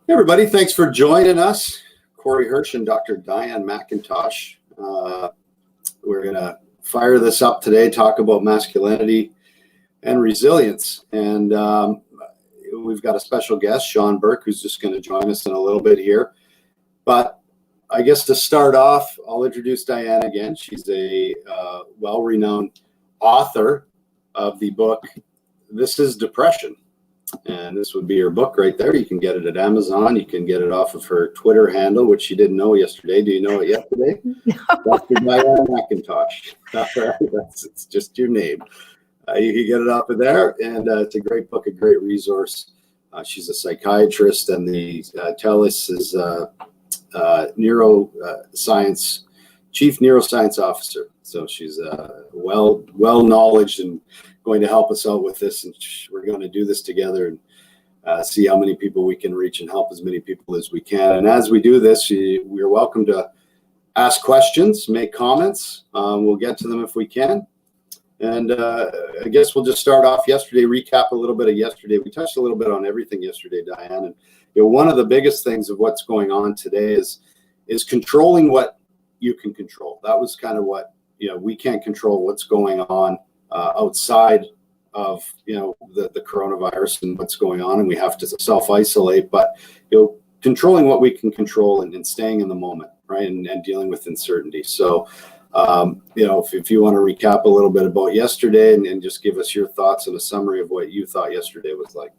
Hey everybody, thanks for joining us. Corey Hirsch and Dr. Diane McIntosh. We're going to fire this up today, talk about masculinity and resilience. And we've got a special guest, Sean Burke, who's just going to join us in a little bit here. But I guess to start off, I'll introduce Diane again. She's a well-renowned author of the book, This is Depression. And this would be her book right there. You can get it at Amazon. You can get it off of her Twitter handle, which she didn't know yesterday. Do you know it yesterday? No. Dr. Diane McIntosh. It's just your name. You can get it off of there. And it's a great book, a great resource. She's a psychiatrist, and the TELUS is chief neuroscience officer. So she's well knowledged and going to help us out with this, and we're going to do this together and see how many people we can reach and help as many people as we can. And as we do this, we're welcome to ask questions, make comments. We'll get to them if we can. And I guess we'll just start off yesterday, recap a little bit of yesterday. We touched a little bit on everything yesterday, Diane. And one of the biggest things of what's going on today is controlling what you can control. That was kind of what, we can't control what's going on outside of the coronavirus and what's going on, and we have to self-isolate, but controlling what we can control and staying in the moment, right, and dealing with uncertainty. So if you want to recap a little bit about yesterday and just give us your thoughts and a summary of what you thought yesterday was like.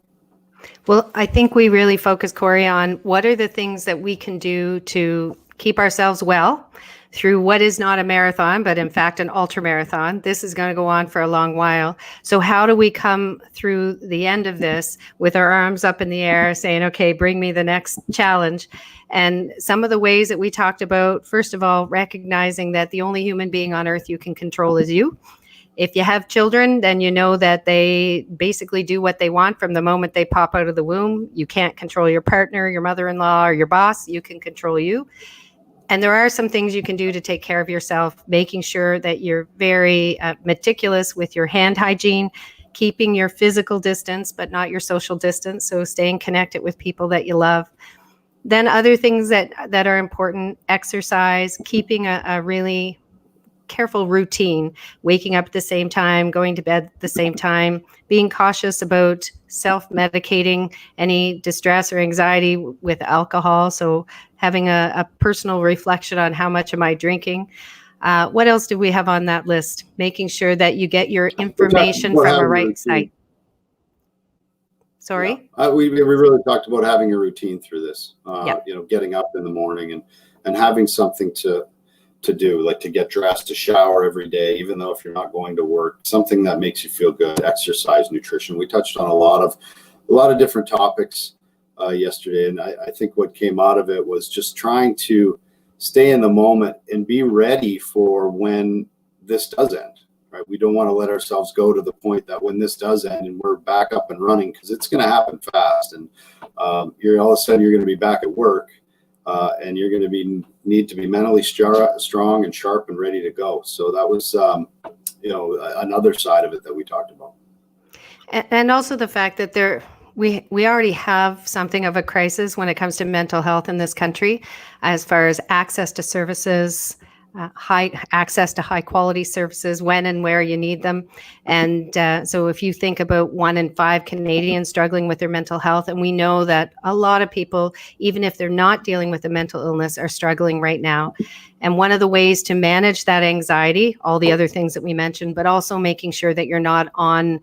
Well, I think we really focus, Corey, on what are the things that we can do to keep ourselves well through what is not a marathon, but in fact an ultra marathon. This is going to go on for a long while. So how do we come through the end of this with our arms up in the air saying, okay, bring me the next challenge? And some of the ways that we talked about, first of all, recognizing that the only human being on earth you can control is you. If you have children, then you know that they basically do what they want from the moment they pop out of the womb. You can't control your partner, your mother-in-law, or your boss. You can control you. And there are some things you can do to take care of yourself, making sure that you're very meticulous with your hand hygiene, keeping your physical distance, but not your social distance. So staying connected with people that you love. Then other things that are important, exercise, keeping a really careful routine, waking up at the same time, going to bed at the same time, being cautious about self-medicating any distress or anxiety with alcohol. So having a personal reflection on how much am I drinking. What else do we have on that list? Making sure that you get your information from a right site. Sorry? Yeah. We really talked about having a routine through this, Yep. Getting up in the morning and having something to do, like to get dressed, to shower every day, even though if you're not going to work, something that makes you feel good, exercise, nutrition. We touched on a lot of different topics yesterday, and I think what came out of it was just trying to stay in the moment and be ready for when this does end, right? We don't want to let ourselves go to the point that when this does end and we're back up and running, because it's going to happen fast, and you're all of a sudden you're going to be back at work. And you're going to need to be mentally strong and sharp and ready to go. So that was, another side of it that we talked about. And also the fact that we already have something of a crisis when it comes to mental health in this country, as far as access to services, access to high quality services when and where you need them. And so if you think about 1 in 5 Canadians struggling with their mental health, and we know that a lot of people, even if they're not dealing with a mental illness, are struggling right now. And one of the ways to manage that anxiety, all the other things that we mentioned, but also making sure that you're not on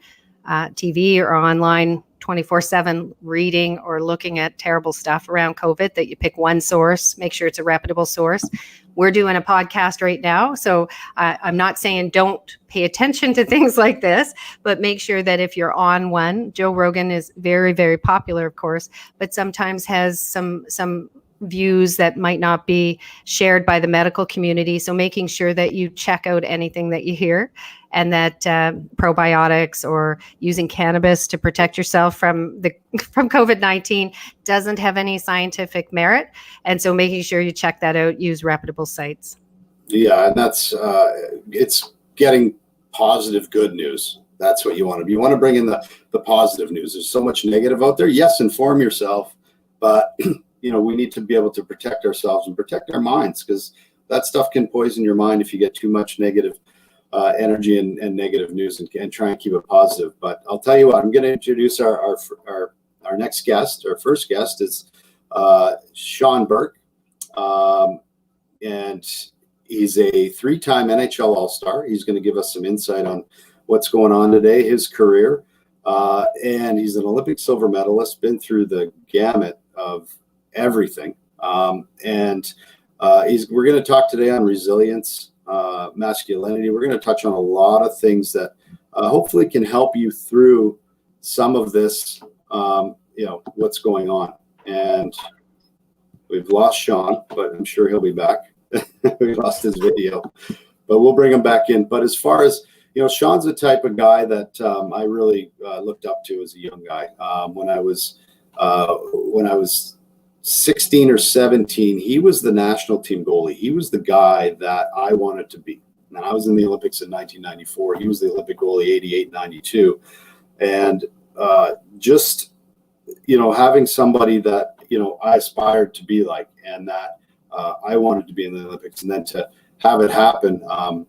TV or online 24/7 reading or looking at terrible stuff around COVID, that you pick one source, make sure it's a reputable source. We're doing a podcast right now, so I'm not saying don't pay attention to things like this, but make sure that if you're on one, Joe Rogan is very, very popular, of course, but sometimes has some views that might not be shared by the medical community. So making sure that you check out anything that you hear, and that probiotics or using cannabis to protect yourself from COVID-19 doesn't have any scientific merit. And so making sure you check that out, use reputable sites. Yeah, and that's it's getting positive, good news. That's what you want to be. You want to bring in the positive news. There's so much negative out there. Yes, inform yourself, but we need to be able to protect ourselves and protect our minds, because that stuff can poison your mind if you get too much negative energy and negative news, and try and keep it positive. But I'll tell you what, I'm going to introduce our next guest. Our first guest is Sean Burke, and he's a 3-time NHL All-Star. He's going to give us some insight on what's going on today, his career, and he's an Olympic silver medalist, been through the gamut of everything, and we're going to talk today on resilience, masculinity. We're going to touch on a lot of things that hopefully can help you through some of this, what's going on. And we've lost Sean, but I'm sure he'll be back. We lost his video, but we'll bring him back in. But as far as, Sean's the type of guy that I really looked up to as a young guy. When I was 16 or 17, he was the national team goalie. He was the guy that I wanted to be. And I was in the Olympics in 1994. He was the Olympic goalie 88, 92. And just, having somebody that, I aspired to be like, and that I wanted to be in the Olympics, and then to have it happen, and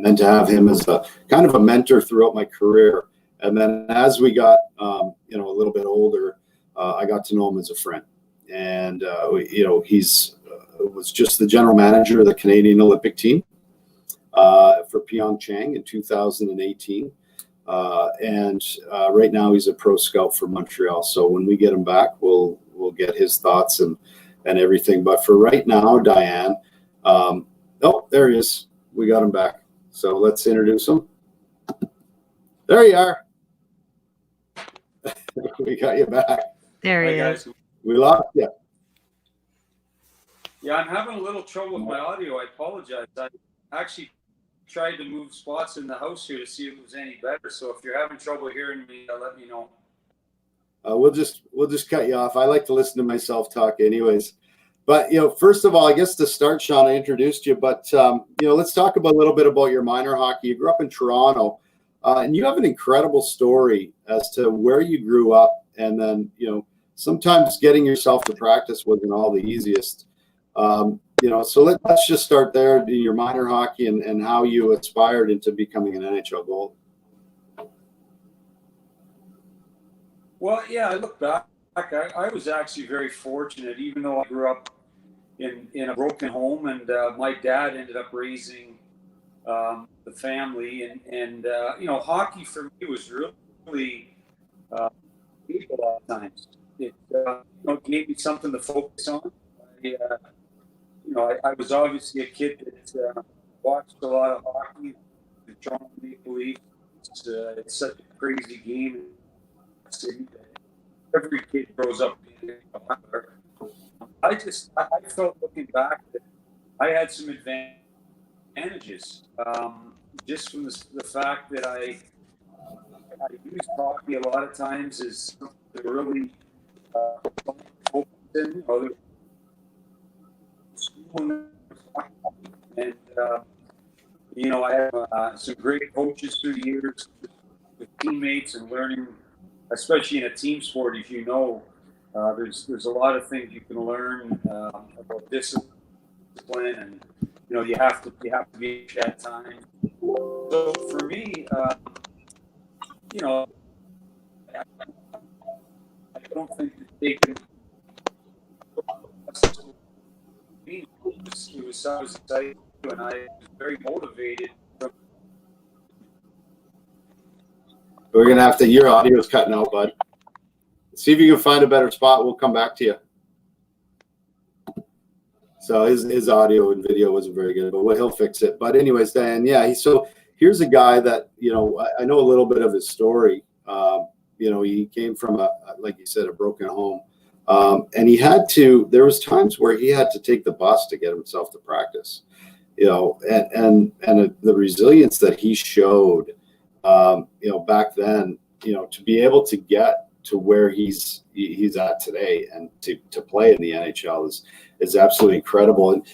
then to have him as a kind of a mentor throughout my career. And then as we got, a little bit older, I got to know him as a friend. And, he's was just the general manager of the Canadian Olympic team for Pyeongchang in 2018. And right now he's a pro scout for Montreal. So when we get him back, we'll get his thoughts and everything. But for right now, Diane, there he is. We got him back. So let's introduce him. There you are. We got you back. There he is. We lost you. Yeah, I'm having a little trouble with my audio. I apologize. I actually tried to move spots in the house here to see if it was any better. So if you're having trouble hearing me, let me know. We'll just cut you off. I like to listen to myself talk anyways. But, first of all, I guess to start, Sean, I introduced you, but, let's talk about a little bit about your minor hockey. You grew up in Toronto, and you have an incredible story as to where you grew up. And then, sometimes getting yourself to practice wasn't all the easiest. So let's just start there, your minor hockey and how you aspired into becoming an NHL goalie. Well, yeah, I look back. I was actually very fortunate, even though I grew up in a broken home, and my dad ended up raising the family, and hockey for me was really a lot of times. It gave me something to focus on. I was obviously a kid that watched a lot of hockey. The Toronto Maple Leafs. It's such a crazy game. Every kid grows up being a hockey. I felt looking back that I had some advantages, just from the fact that I used hockey a lot of times as something to really focus in. And I have some great coaches through the years, with teammates, and learning, especially in a team sport. As you know, there's a lot of things you can learn about discipline, and you have to be at that time. So for me, I don't think that they can. I was excited, and I was very motivated. We're going to have to, your audio is cutting out, bud. See if you can find a better spot. We'll come back to you. So his audio and video wasn't very good, but he'll fix it. But anyways, Diane, yeah, so here's a guy that, I know a little bit of his story. He came from like you said, a broken home. And there was times where he had to take the bus to get himself to practice, and the resilience that he showed, back then, to be able to get to where he's at today and to play in the NHL is absolutely incredible. And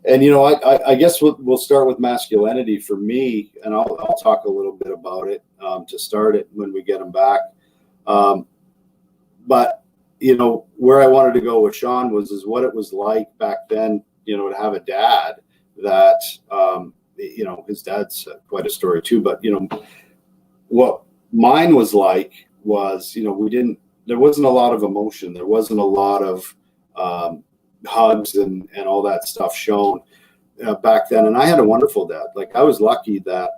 I guess we'll start with masculinity for me, and I'll talk a little bit about it to start it when we get him back. But where I wanted to go with Sean is what it was like back then, to have a dad that, his dad's quite a story too, but, what mine was like was, there wasn't a lot of emotion. There wasn't a lot of hugs and all that stuff shown back then. And I had a wonderful dad. Like, I was lucky that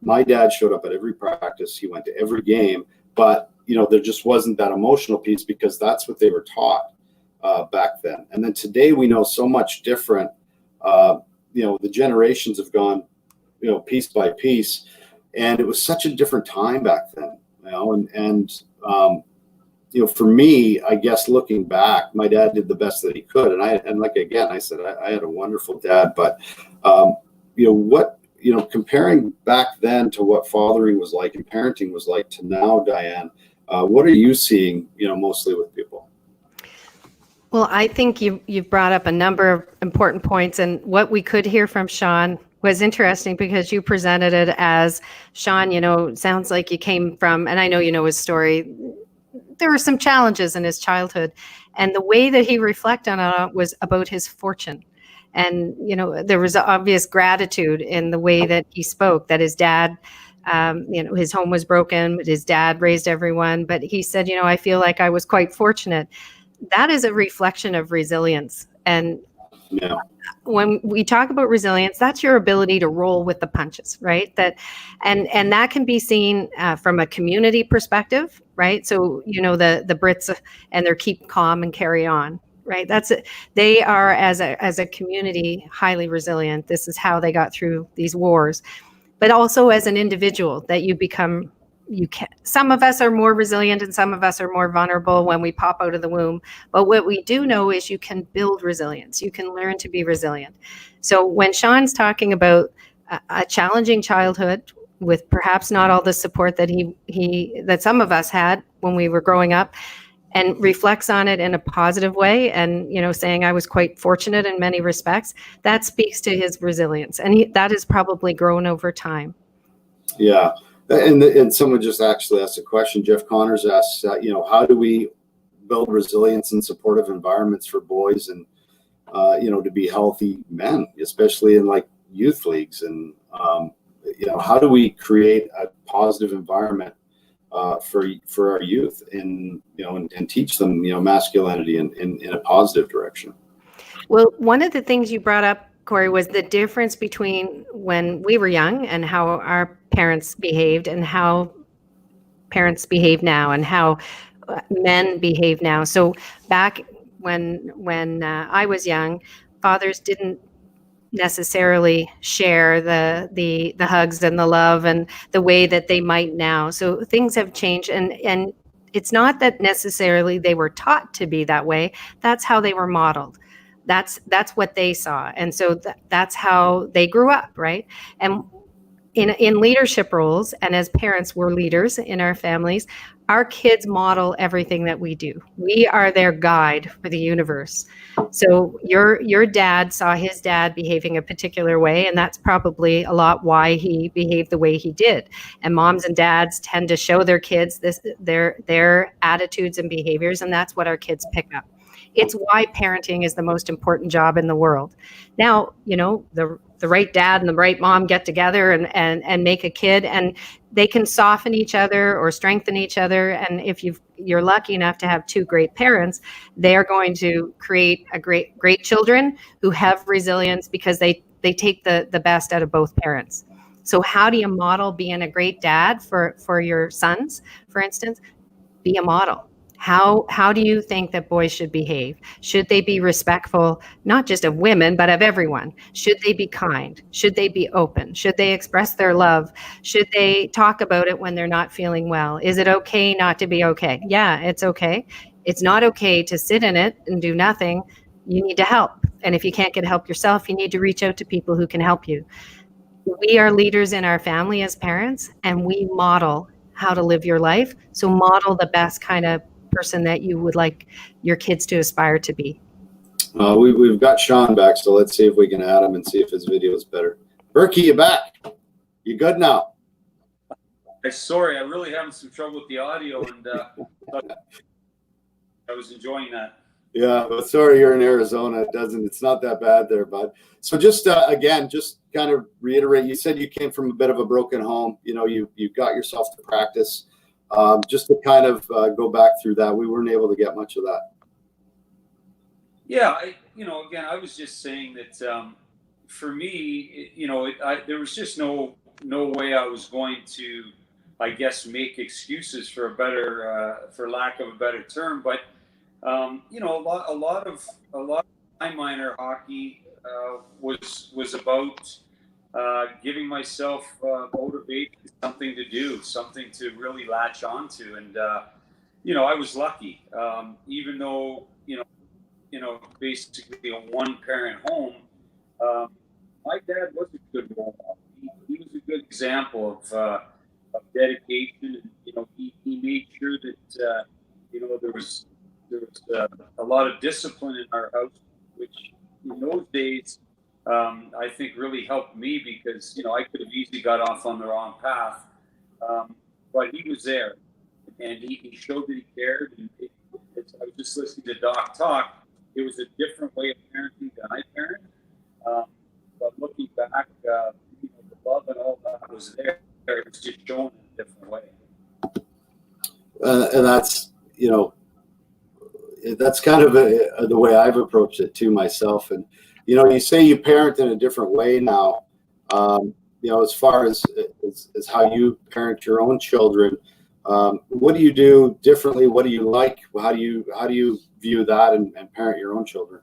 my dad showed up at every practice. He went to every game, but there just wasn't that emotional piece because that's what they were taught back then. And then today we know so much different. The generations have gone, piece by piece, and it was such a different time back then. For me, I guess looking back, my dad did the best that he could, and I said, I had a wonderful dad. But comparing back then to what fathering was like and parenting was like to now, Diane, what are you seeing, mostly with people? Well, I think you've brought up a number of important points, and what we could hear from Sean was interesting because you presented it as, Sean, sounds like you came from, and I know you know his story, there were some challenges in his childhood, and the way that he reflected on it was about his fortune. And, there was obvious gratitude in the way that he spoke, that his dad, his home was broken, but his dad raised everyone. But he said, I feel like I was quite fortunate. That is a reflection of resilience. And yeah. When we talk about resilience, that's your ability to roll with the punches, right? And that can be seen from a community perspective, right? So, the Brits and their keep calm and carry on, right? That's it. They are, as a community, highly resilient. This is how they got through these wars. But also as an individual, that some of us are more resilient and some of us are more vulnerable when we pop out of the womb. But what we do know is you can build resilience. You can learn to be resilient. So when Sean's talking about a challenging childhood with perhaps not all the support that that some of us had when we were growing up, and reflects on it in a positive way, and saying I was quite fortunate in many respects, that speaks to his resilience, and that has probably grown over time. Yeah. And someone just actually asked a question. Jeff Connors asks, how do we build resilience and supportive environments for boys and, to be healthy men, especially in like youth leagues? And, how do we create a positive environment for our youth and teach them, masculinity in a positive direction? Well, one of the things you brought up, Corey, was the difference between when we were young and how our parents behaved and how parents behave now and how men behave now. So back when I was young, fathers didn't necessarily share the hugs and the love and the way that they might now. So things have changed, and it's not that necessarily they were taught to be that way. That's how they were modeled. That's what they saw. And so that's how they grew up, right? And in leadership roles, and as parents, we're leaders in our families, our kids model everything that we do. We are their guide for the universe. So your dad saw his dad behaving a particular way, and that's probably a lot why he behaved the way he did. And moms and dads tend to show their kids their attitudes and behaviors, and that's what our kids pick up. It's why parenting is the most important job in the world. Now, the right dad and the right mom get together and make a kid, and they can soften each other or strengthen each other. And if you're lucky enough to have two great parents, they are going to create a great children who have resilience because they take the best out of both parents. So how do you model being a great dad for your sons, for instance? Be a model. How do you think that boys should behave? Should they be respectful, not just of women, but of everyone? Should they be kind? Should they be open? Should they express their love? Should they talk about it when they're not feeling well? Is it okay not to be okay? Yeah, it's okay. It's not okay to sit in it and do nothing. You need to help. And if you can't get help yourself, you need to reach out to people who can help you. We are leaders in our family as parents, and we model how to live your life. So model the best kind of person that you would like your kids to aspire to be. We've got Sean back, so let's see if we can add him and see if his video is better. Berkey, you back? You good now? Sorry, I'm really having some trouble with the audio, and I was enjoying that. Yeah, but sorry you're in Arizona. It's not that bad there, bud. So just again, just kind of reiterate, you said you came from a bit of a broken home. You got yourself to practice. Just to kind of go back through that, we weren't able to get much of that. Yeah, again, I was just saying that for me, there was just no way I was going to, I guess, make excuses for for lack of a better term. But a lot of my minor hockey was about giving myself motivation, something to do, something to really latch onto, and I was lucky, even though basically a one-parent home. My dad was a good role model. He was a good example of dedication, and he made sure that there was a lot of discipline in our house, which in those days I think really helped me, because I could have easily got off on the wrong path, but he was there, and he showed that he cared. And I was just listening to Doc talk. It was a different way of parenting than I parent. But looking back, the love and all that was there. It was just shown in a different way. And that's kind of the way I've approached it too myself. And, you say you parent in a different way now, as far as how you parent your own children. What do you do differently? What do you like? How do you view that and parent your own children?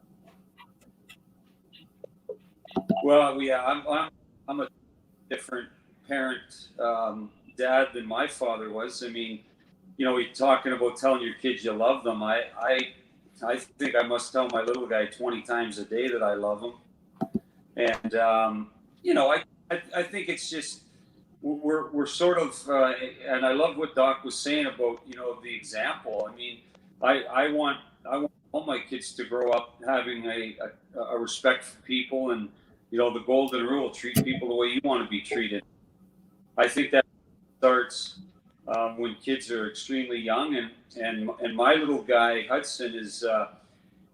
Well, yeah, I'm a different parent, dad, than my father was. I mean, you're talking about telling your kids you love them. I think I must tell my little guy 20 times a day that I love him. And I think it's just we're sort of, and I love what Doc was saying about the example. I mean, I want all my kids to grow up having a respect for people, and the golden rule: treat people the way you want to be treated. I think that starts when kids are extremely young, and my little guy Hudson is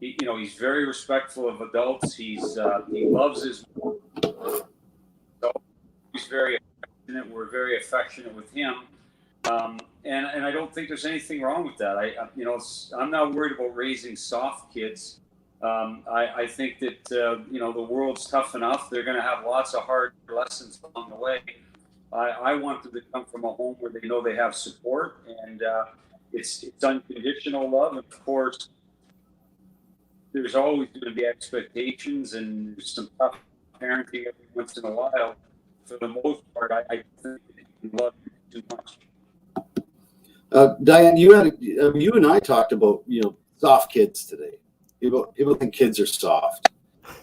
he's very respectful of adults. He loves his he's very affectionate. We're very affectionate with him, and I don't think there's anything wrong with that. I'm not worried about raising soft kids. I think that the world's tough enough. They're going to have lots of hard lessons along the way. I want them to come from a home where they know they have support, and it's unconditional love. And of course, there's always going to be expectations, and there's some tough parenting every once in a while. For the most part, I think you love you too much. Diane, you and I talked about soft kids today. People think kids are soft,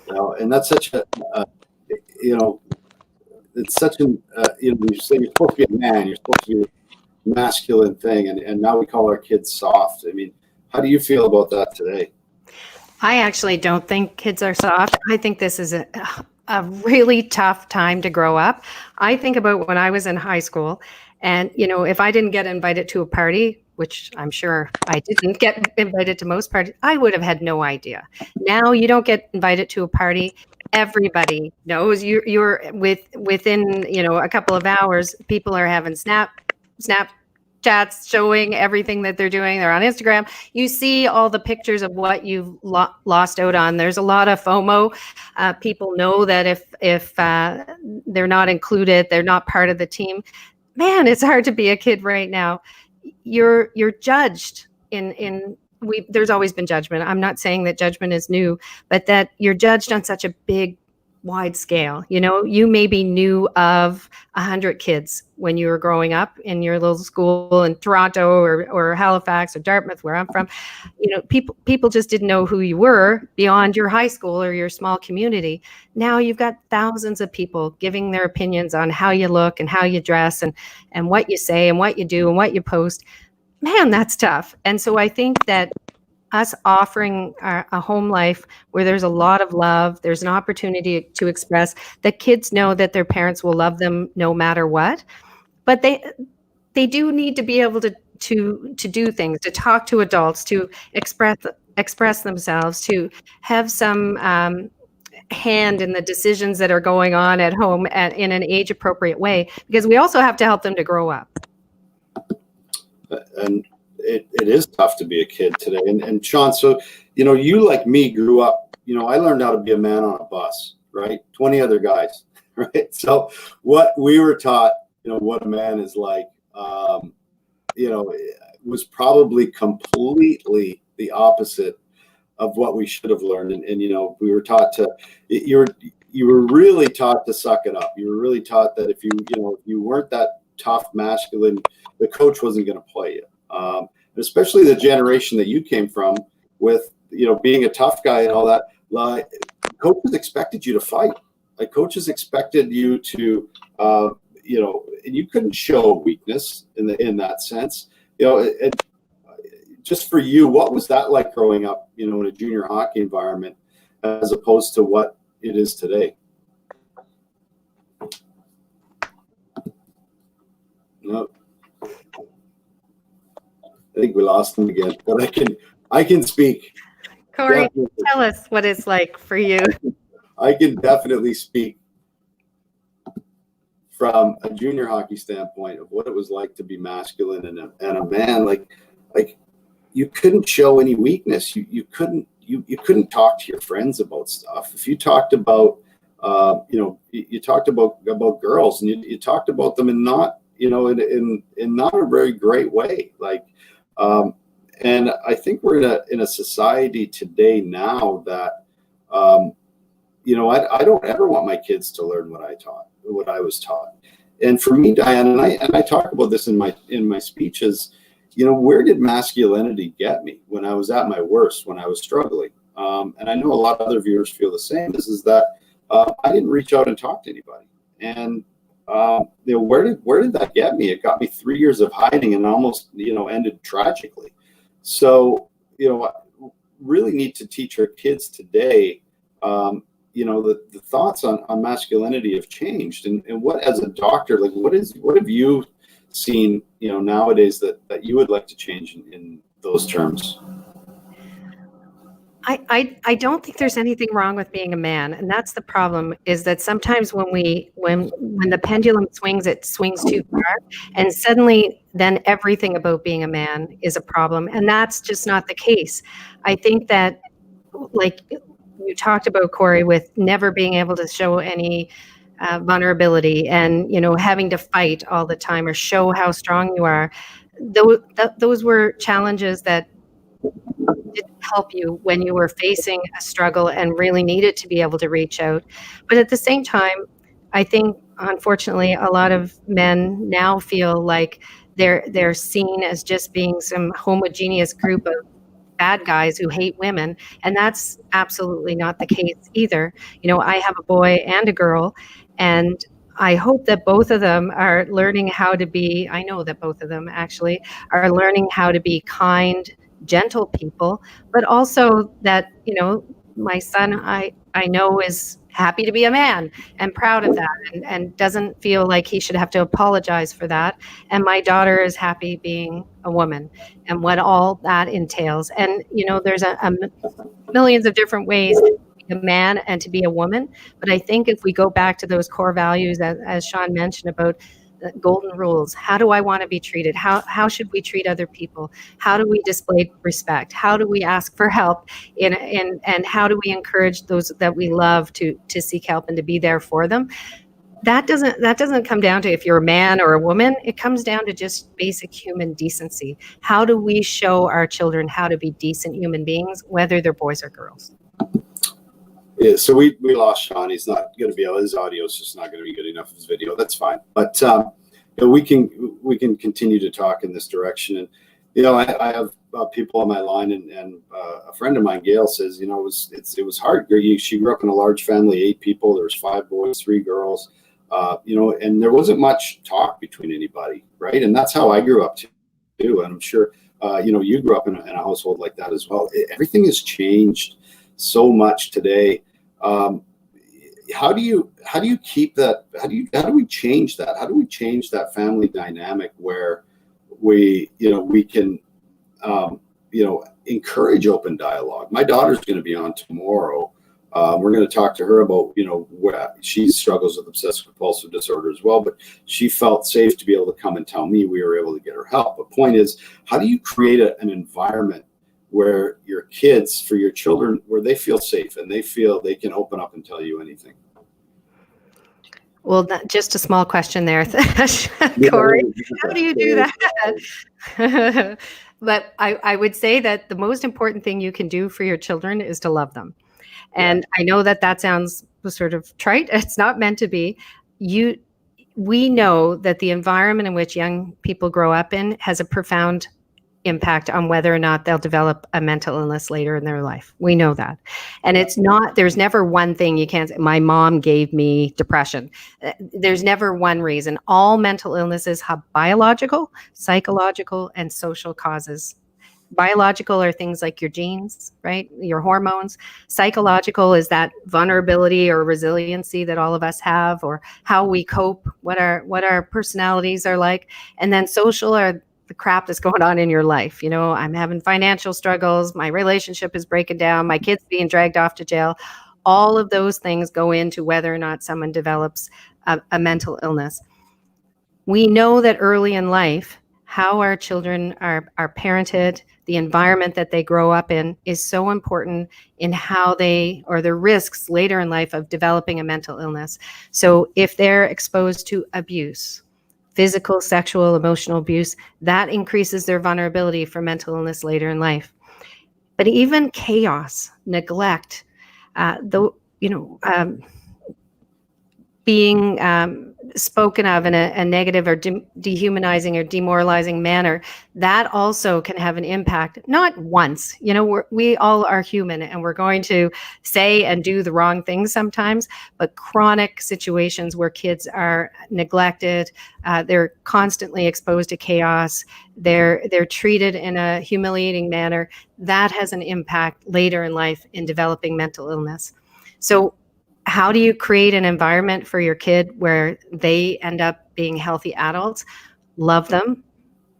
and that's such a it's such an you say you're supposed to be a man, you're supposed to be a masculine thing, and now we call our kids soft. I mean, how do you feel about that today? I actually don't think kids are soft. I think this is a really tough time to grow up. I think about when I was in high school, and if I didn't get invited to a party, which I'm sure I didn't get invited to most parties, I would have had no idea. Now you don't get invited to a party. Everybody knows you're within a couple of hours. People are having Snapchats showing everything that they're doing. They're on Instagram. You see all the pictures of what you've lost out on. There's a lot of FOMO. People know that if they're not included, they're not part of the team. Man, it's hard to be a kid right now. You're judged there's always been judgment. I'm not saying that judgment is new, but that you're judged on such a big, wide scale. You maybe knew of 100 kids when you were growing up in your little school in Toronto or Halifax or Dartmouth, where I'm from. People just didn't know who you were beyond your high school or your small community. Now you've got thousands of people giving their opinions on how you look and how you dress and what you say and what you do and what you post. Man, that's tough. And so I think that us offering a home life where there's a lot of love, there's an opportunity to express, that kids know that their parents will love them no matter what. But they do need to be able to do things, to talk to adults, to express themselves, to have some hand in the decisions that are going on at home in an age appropriate way, because we also have to help them to grow up. And it is tough to be a kid today. And Sean, so, you like me grew up, I learned how to be a man on a bus, right? 20 other guys, right? So what we were taught, what a man is like, was probably completely the opposite of what we should have learned. And we were taught to, you were really taught to suck it up. You were really taught that if you weren't that tough, masculine, the coach wasn't going to play you. Especially the generation that you came from with, being a tough guy and all that, like, coaches expected you to fight. Like, coaches expected you to, and you couldn't show weakness in that sense. Just for you, what was that like growing up, in a junior hockey environment as opposed to what it is today? No, I think we lost him again, but I can speak. Corey, Definitely. tell us what it's like for you. I can definitely speak from a junior hockey standpoint of what it was like to be masculine and a man. Like you couldn't show any weakness. You couldn't talk to your friends about stuff. If you talked about, you talked about girls, and you talked about them in not, in not a very great way. Like, and I think we're in a society today now that, I don't ever want my kids to learn what I was taught. And for me, Diane, and I talk about this in my speeches, where did masculinity get me when I was at my worst, when I was struggling? And I know a lot of other viewers feel the same. This is that I didn't reach out and talk to anybody. And where did that get me? It got me 3 years of hiding and almost, ended tragically. So, really need to teach our kids today, the thoughts on masculinity have changed. And what, as a doctor, like, what have you seen, nowadays that you would like to change in those terms? I don't think there's anything wrong with being a man, and that's the problem. Is that sometimes when the pendulum swings, it swings too far, and suddenly then everything about being a man is a problem, and that's just not the case. I think that, like you talked about, Corey, with never being able to show any vulnerability, and having to fight all the time or show how strong you are. Those were challenges that didn't help you when you were facing a struggle and really needed to be able to reach out. But at the same time, I think, unfortunately, a lot of men now feel like they're seen as just being some homogeneous group of bad guys who hate women, and that's absolutely not the case either. I have a boy and a girl, and I hope that both of them are learning how to be, I know that both of them actually are learning how to be kind, gentle people, but also that, my son, I know, is happy to be a man and proud of that, and doesn't feel like he should have to apologize for that. And my daughter is happy being a woman and what all that entails. And, there's a millions of different ways to be a man and to be a woman. But I think if we go back to those core values, as Sean mentioned, about golden rules. How do I want to be treated? How should we treat other people? How do we display respect? How do we ask for help? And how do we encourage those that we love to seek help and to be there for them? That doesn't come down to if you're a man or a woman. It comes down to just basic human decency. How do we show our children how to be decent human beings, whether they're boys or girls? Yeah, so we lost Sean. He's not going to be able. His audio is just not going to be good enough. His video, that's fine. But we can continue to talk in this direction. And I have people on my line, and a friend of mine, Gail, says it was hard. She grew up in a large family, 8 people. There was 5 boys, 3 girls. And there wasn't much talk between anybody, right? And that's how I grew up too. And I'm sure you grew up in a household like that as well. Everything has changed so much today. How do you keep that? How do we change that? How do we change that family dynamic where we can, encourage open dialogue. My daughter's going to be on tomorrow. We're going to talk to her about, where she struggles with obsessive compulsive disorder as well, but she felt safe to be able to come and tell me. We were able to get her help. The point is, how do you create an environment where your kids, for your children, where they feel safe and they feel they can open up and tell you anything? Well, just a small question there, Corey. How do you do that? But I would say that the most important thing you can do for your children is to love them. And I know that sounds sort of trite. It's not meant to be. We know that the environment in which young people grow up in has a profound impact on whether or not they'll develop a mental illness later in their life. We know that. And there's never one thing you can't say, my mom gave me depression. There's never one reason. All mental illnesses have biological, psychological, and social causes. Biological are things like your genes, right? Your hormones. Psychological is that vulnerability or resiliency that all of us have, or how we cope, what our personalities are like. And then social are the crap that's going on in your life. I'm having financial struggles, my relationship is breaking down, my kid's being dragged off to jail. All of those things go into whether or not someone develops a mental illness. We know that early in life, how our children are parented, the environment that they grow up in is so important in how the risks later in life of developing a mental illness. So if they're exposed to abuse, physical, sexual, emotional abuse, that increases their vulnerability for mental illness later in life. But even chaos, neglect, being spoken of in a negative or dehumanizing or demoralizing manner, that also can have an impact. Not once, we all are human and we're going to say and do the wrong things sometimes, but chronic situations where kids are neglected, they're constantly exposed to chaos, they're treated in a humiliating manner, that has an impact later in life in developing mental illness. So how do you create an environment for your kid where they end up being healthy adults? Love them,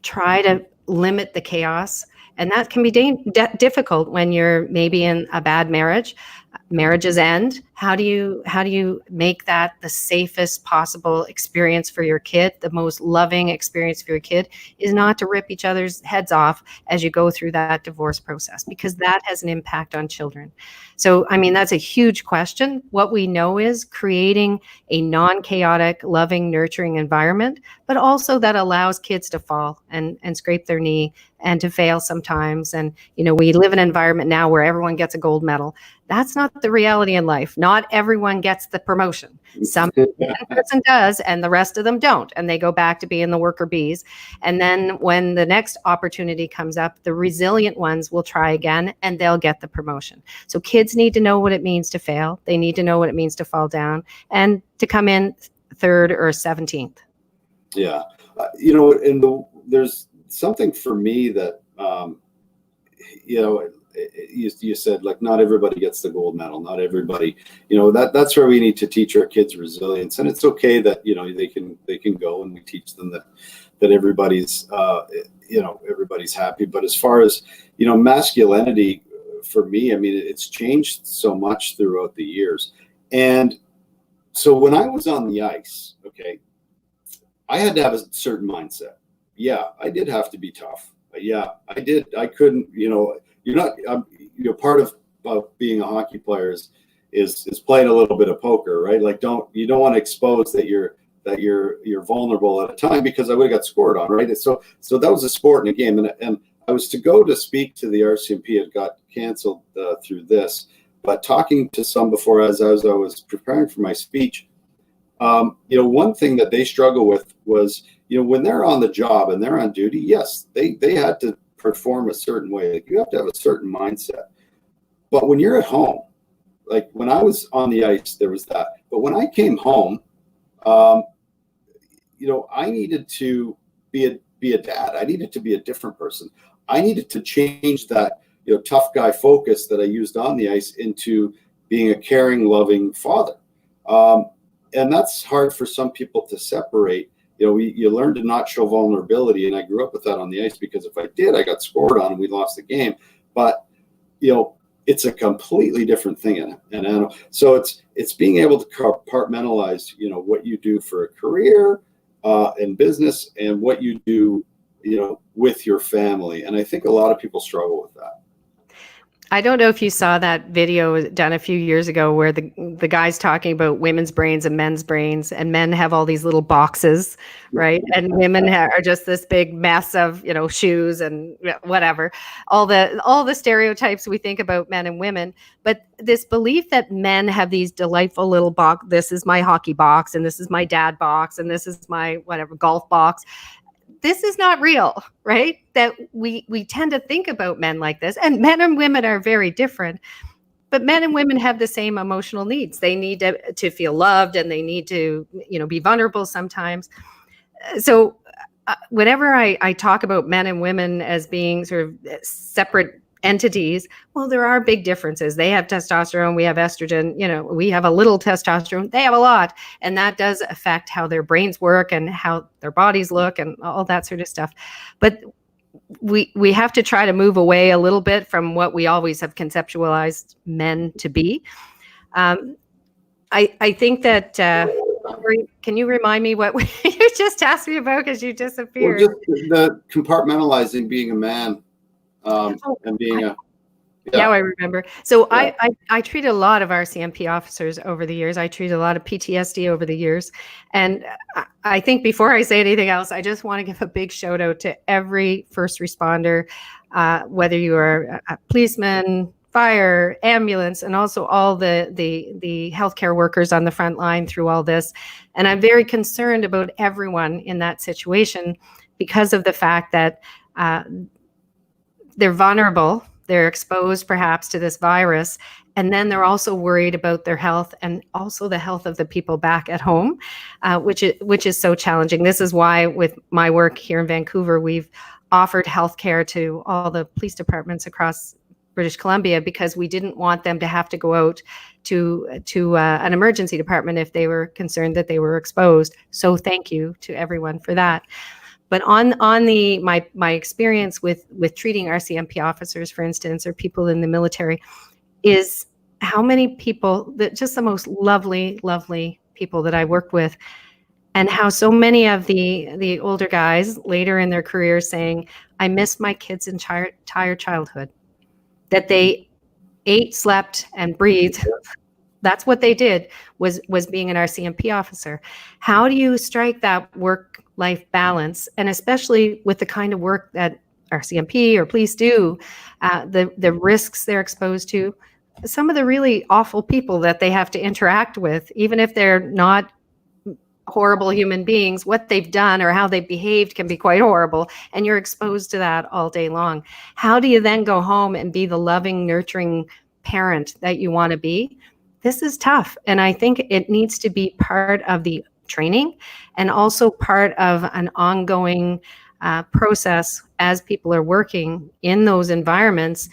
try to limit the chaos. And that can be difficult when you're maybe in a bad marriage. Marriages end. How do you make that the safest possible experience for your kid? The most loving experience for your kid is not to rip each other's heads off as you go through that divorce process, because that has an impact on children. So, that's a huge question. What we know is creating a non-chaotic, loving, nurturing environment, but also that allows kids to fall and scrape their knee and to fail sometimes. And, we live in an environment now where everyone gets a gold medal. That's not the reality in life. Not everyone gets the promotion. One person does, and the rest of them don't. And they go back to being the worker bees. And then when the next opportunity comes up, the resilient ones will try again and they'll get the promotion. So kids need to know what it means to fail. They need to know what it means to fall down and to come in third or 17th. Yeah. There's something for me that, you said, like, not everybody gets the gold medal. Not everybody, that's where we need to teach our kids resilience. And it's okay that, they can go, and we teach them that everybody's, everybody's happy. But as far as, masculinity for me, it's changed so much throughout the years. And so when I was on the ice, okay, I had to have a certain mindset. Yeah, I did have to be tough. Yeah, I did. I couldn't, part of being a hockey player is playing a little bit of poker, right? Like, you don't want to expose that you're vulnerable at a time, because I would have got scored on, right? So that was a sport and a game. And I was to go to speak to the RCMP. It got canceled through this, but talking to some before, as I was preparing for my speech, one thing that they struggle with was, when they're on the job and they're on duty, yes, they had to perform a certain way. Like, you have to have a certain mindset. But when you're at home, like when I was on the ice, there was that. But when I came home, I needed to be a dad. I needed to be a different person. I needed to change that, tough guy focus that I used on the ice into being a caring, loving father. And that's hard for some people to separate. you learn to not show vulnerability. And I grew up with that on the ice, because if I did, I got scored on and we lost the game. But, it's a completely different thing. And so it's being able to compartmentalize, what you do for a career in business and what you do, with your family. And I think a lot of people struggle with that. I don't know if you saw that video done a few years ago where the guy's talking about women's brains and men's brains, and men have all these little boxes, right? And women are just this big mess of, shoes and whatever, all the stereotypes we think about men and women. But this belief that men have these delightful little box, this is my hockey box, and this is my dad box, and this is my whatever golf box. This is not real, right? That we tend to think about men like this, and men and women are very different, but men and women have the same emotional needs. They need to feel loved, and they need to, be vulnerable sometimes. So whenever I talk about men and women as being sort of separate entities, well, there are big differences. They have testosterone, we have estrogen, we have a little testosterone, they have a lot. And that does affect how their brains work and how their bodies look and all that sort of stuff. But we have to try to move away a little bit from what we always have conceptualized men to be. I think that, can you remind me what you just asked me about, because you disappeared? Well, just the compartmentalizing being a man. And being yeah, I remember. So yeah. I treat a lot of RCMP officers over the years. I treat a lot of PTSD over the years. And I think before I say anything else, I just want to give a big shout out to every first responder, whether you are a policeman, fire, ambulance, and also all the healthcare workers on the front line through all this. And I'm very concerned about everyone in that situation because of the fact that they're vulnerable, they're exposed perhaps to this virus, and then they're also worried about their health and also the health of the people back at home, which is so challenging. This is why with my work here in Vancouver, we've offered healthcare to all the police departments across British Columbia, because we didn't want them to have to go out to an emergency department if they were concerned that they were exposed. So thank you to everyone for that. But on my experience with treating RCMP officers, for instance, or people in the military, is how many people, that just the most lovely people that I work with, and how so many of the older guys later in their careers saying, I miss my kids' entire childhood, that they ate, slept, and breathed. That's what they did, was being an RCMP officer. How do you strike that work-life balance? And especially with the kind of work that RCMP or police do, the risks they're exposed to, some of the really awful people that they have to interact with, even if they're not horrible human beings, what they've done or how they've behaved can be quite horrible, and you're exposed to that all day long. How do you then go home and be the loving, nurturing parent that you want to be? This is tough, and I think it needs to be part of the training and also part of an ongoing process as people are working in those environments,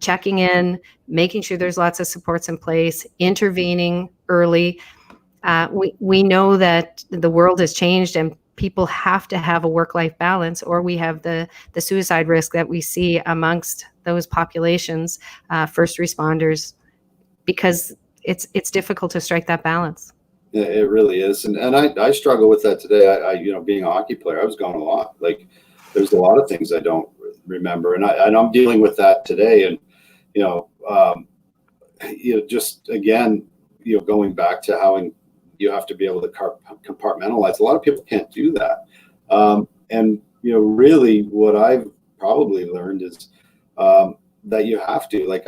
checking in, making sure there's lots of supports in place, intervening early. We know that the world has changed and people have to have a work-life balance, or we have the suicide risk that we see amongst those populations, first responders, because it's difficult to strike that balance. Yeah, it really is. And I struggle with that today. I being a hockey player, I was gone a lot. Like, there's a lot of things I don't remember, and I'm dealing with that today. And, just again, going back to how you have to be able to compartmentalize. A lot of people can't do that. And, really what I've probably learned is that you have to, like,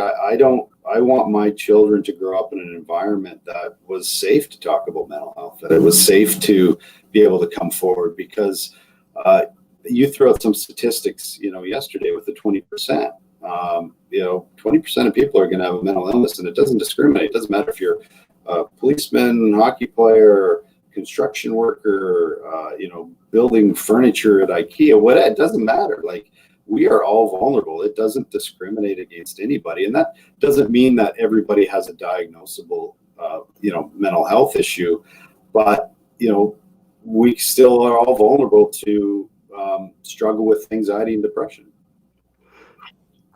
I want my children to grow up in an environment that was safe to talk about mental health, that it was safe to be able to come forward, because you threw out some statistics, yesterday with the 20%. 20% of people are going to have a mental illness, and it doesn't discriminate. It doesn't matter if you're a policeman, hockey player, construction worker, building furniture at IKEA, it doesn't matter. Like, we are all vulnerable. It doesn't discriminate against anybody. And that doesn't mean that everybody has a diagnosable, mental health issue. But, we still are all vulnerable to struggle with anxiety and depression.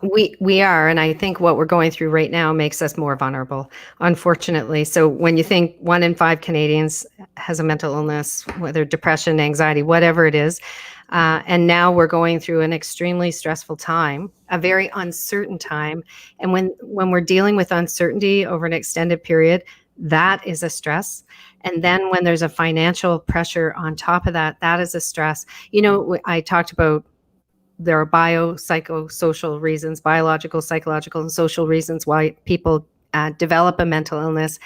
We are, and I think what we're going through right now makes us more vulnerable, unfortunately. So when you think 1 in 5 Canadians has a mental illness, whether depression, anxiety, whatever it is, and now we're going through an extremely stressful time, a very uncertain time, and when we're dealing with uncertainty over an extended period, that is a stress. And then when there's a financial pressure on top of that, that is a stress. You know, I talked about there are biopsychosocial reasons, biological, psychological, and social reasons why people develop a mental illness.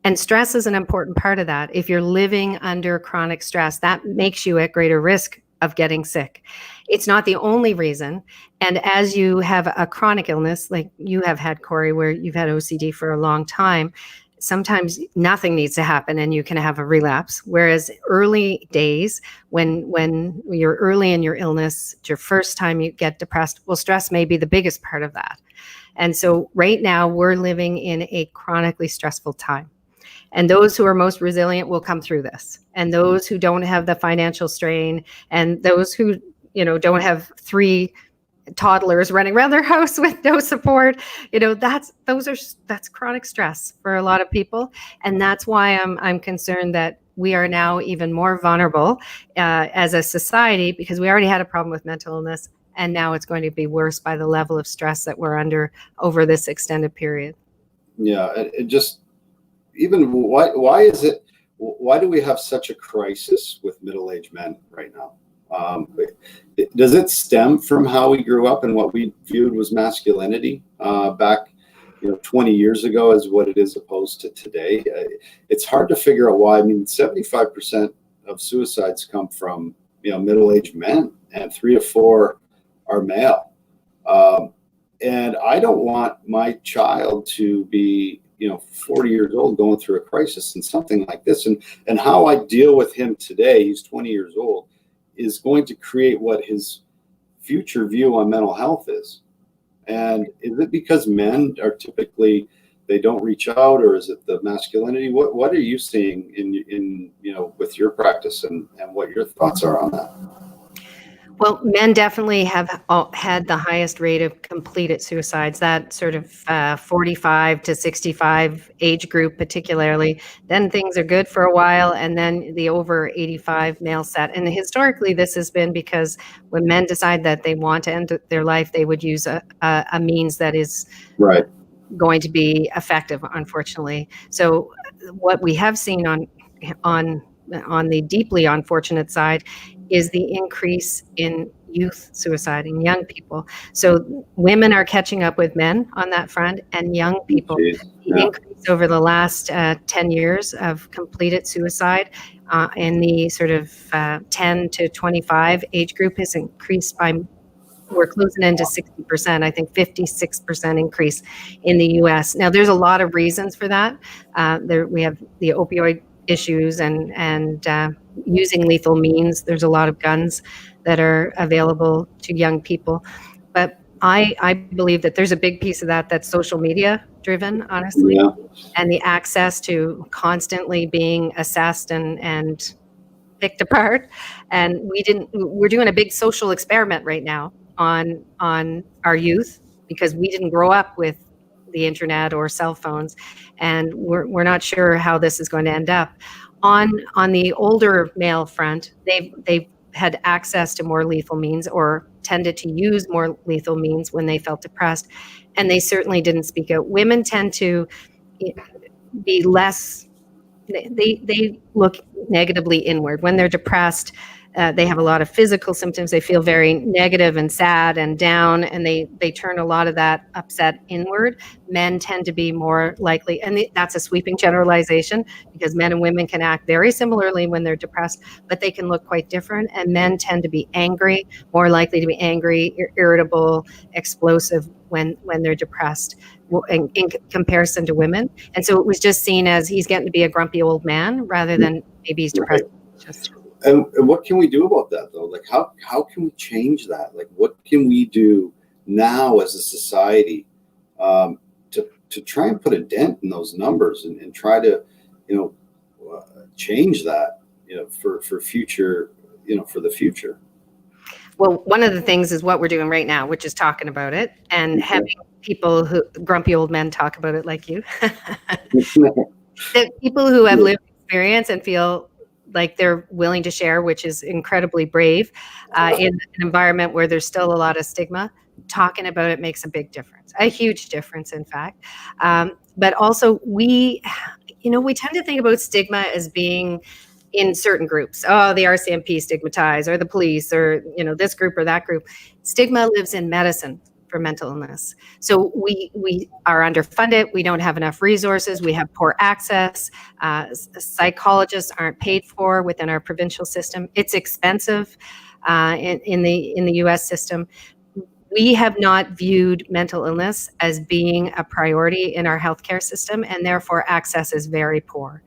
And stress is an important part of that. If you're living under chronic stress, that makes you at greater risk of getting sick. It's not the only reason. And as you have a chronic illness, like you have had, Corey, where you've had OCD for a long time, sometimes nothing needs to happen and you can have a relapse. Whereas early days, when you're early in your illness, it's your first time you get depressed, well, stress may be the biggest part of that. And so right now we're living in a chronically stressful time. And those who are most resilient will come through this. And those who don't have the financial strain, and those who, don't have 3 toddlers running around their house with no support, that's chronic stress for a lot of people. And that's why I'm concerned that we are now even more vulnerable as a society, because we already had a problem with mental illness, and now it's going to be worse by the level of stress that we're under over this extended period. Yeah, it just, even why do we have such a crisis with middle-aged men right now? Does it stem from how we grew up and what we viewed was masculinity back 20 years ago as what it is opposed to today? It's hard to figure out why. I mean, 75% of suicides come from middle-aged men, and 3 to 4 are male. And I don't want my child to be 40 years old going through a crisis and something like this. And how I deal with him today, he's 20 years old, is going to create what his future view on mental health is. And is it because men are typically, they don't reach out, or is it the masculinity? What are you seeing in with your practice, and what your thoughts are on that? Well, men definitely have had the highest rate of completed suicides, that sort of 45 to 65 age group particularly. Then things are good for a while, and then the over 85 male set. And historically, this has been because when men decide that they want to end their life, they would use a means that is right going to be effective, unfortunately. So what we have seen on the deeply unfortunate side is the increase in youth suicide in young people. So women are catching up with men on that front, and young people. The increase over the last 10 years of completed suicide in the sort of 10 to 25 age group has increased by, we're closing into 60%, I think 56% increase in the US. Now, there's a lot of reasons for that. We have the opioid issues and using lethal means. There's a lot of guns that are available to young people. But I believe that there's a big piece of that that's social media driven, honestly, and the access to constantly being assessed and picked apart. And we're doing a big social experiment right now on our youth, because we didn't grow up with the internet or cell phones, and we're not sure how this is going to end up. On the older male front, they've had access to more lethal means, or tended to use more lethal means when they felt depressed, and they certainly didn't speak out. Women tend to be less, they look negatively inward when they're depressed. They have a lot of physical symptoms. They feel very negative and sad and down, and they turn a lot of that upset inward. Men tend to be more likely, and that's a sweeping generalization, because men and women can act very similarly when they're depressed, but they can look quite different. And men tend to be angry, more likely to be angry, irritable, explosive when they're depressed, in comparison to women. And so it was just seen as he's getting to be a grumpy old man rather than maybe he's depressed. Right. And what can we do about that, though? Like, how can we change that? Like, what can we do now as a society to try and put a dent in those numbers and try to, change that? for future, for the future. Well, one of the things is what we're doing right now, which is talking about it and having people grumpy old men talk about it like you. The people who have lived experience and feel like they're willing to share, which is incredibly brave, in an environment where there's still a lot of stigma. Talking about it makes a big difference, a huge difference, in fact. But also we tend to think about stigma as being in certain groups. Oh, the RCMP stigmatized, or the police, or this group or that group. Stigma lives in medicine for mental illness. So we are underfunded. We don't have enough resources. We have poor access. Psychologists aren't paid for within our provincial system. It's expensive in the U.S. system. We have not viewed mental illness as being a priority in our healthcare system, and therefore access is very poor.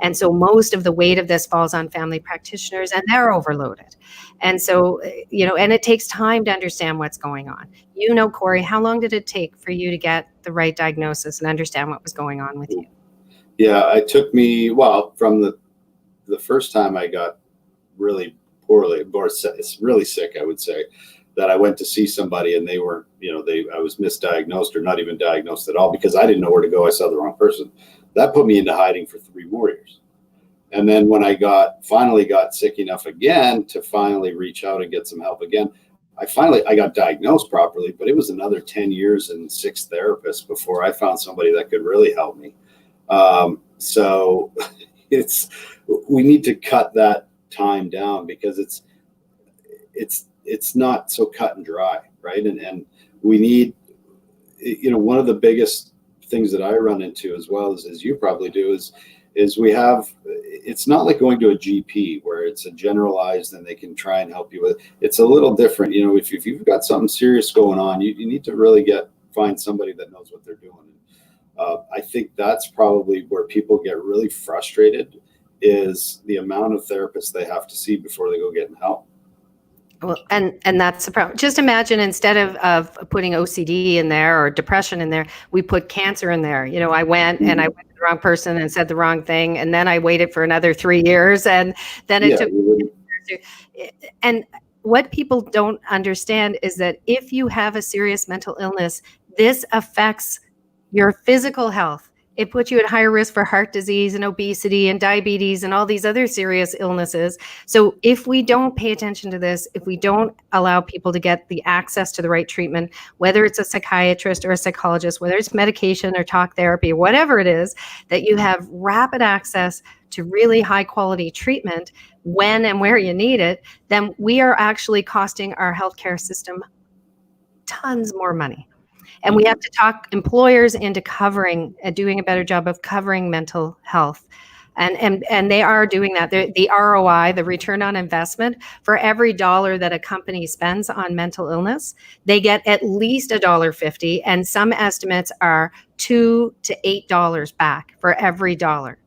And so most of the weight of this falls on family practitioners, and they're overloaded. And so, and it takes time to understand what's going on. Corey, how long did it take for you to get the right diagnosis and understand what was going on with you? Yeah, it took me, from the first time I got really poorly, or really sick, I would say, that I went to see somebody and they weren't, I was misdiagnosed or not even diagnosed at all because I didn't know where to go. I saw the wrong person. That put me into hiding for 3 more years. And then when I finally got sick enough again to finally reach out and get some help again, I got diagnosed properly, but it was another 10 years and 6 therapists before I found somebody that could really help me. So we need to cut that time down because it's not so cut and dry, right? And we need, one of the biggest things that I run into, as well as you probably do, is it's not like going to a GP where it's a generalized and they can try and help you with it. It's a little different. If you've got something serious going on, you need to really find somebody that knows what they're doing. I think that's probably where people get really frustrated, is the amount of therapists they have to see before they go getting help. Well, and that's the problem. Just imagine, instead of putting OCD in there or depression in there, we put cancer in there. I went and I went to the wrong person and said the wrong thing, and then I waited for another 3 years, and then it took. And what people don't understand is that if you have a serious mental illness, this affects your physical health. It puts you at higher risk for heart disease and obesity and diabetes and all these other serious illnesses. So if we don't pay attention to this, if we don't allow people to get the access to the right treatment, whether it's a psychiatrist or a psychologist, whether it's medication or talk therapy, or whatever it is, that you have rapid access to really high quality treatment when and where you need it, then we are actually costing our healthcare system tons more money. And we have to talk employers into doing a better job of covering mental health. And they are doing that. The ROI, the return on investment, for every dollar that a company spends on mental illness, they get at least $1.50. And some estimates are $2 to $8 back for every dollar.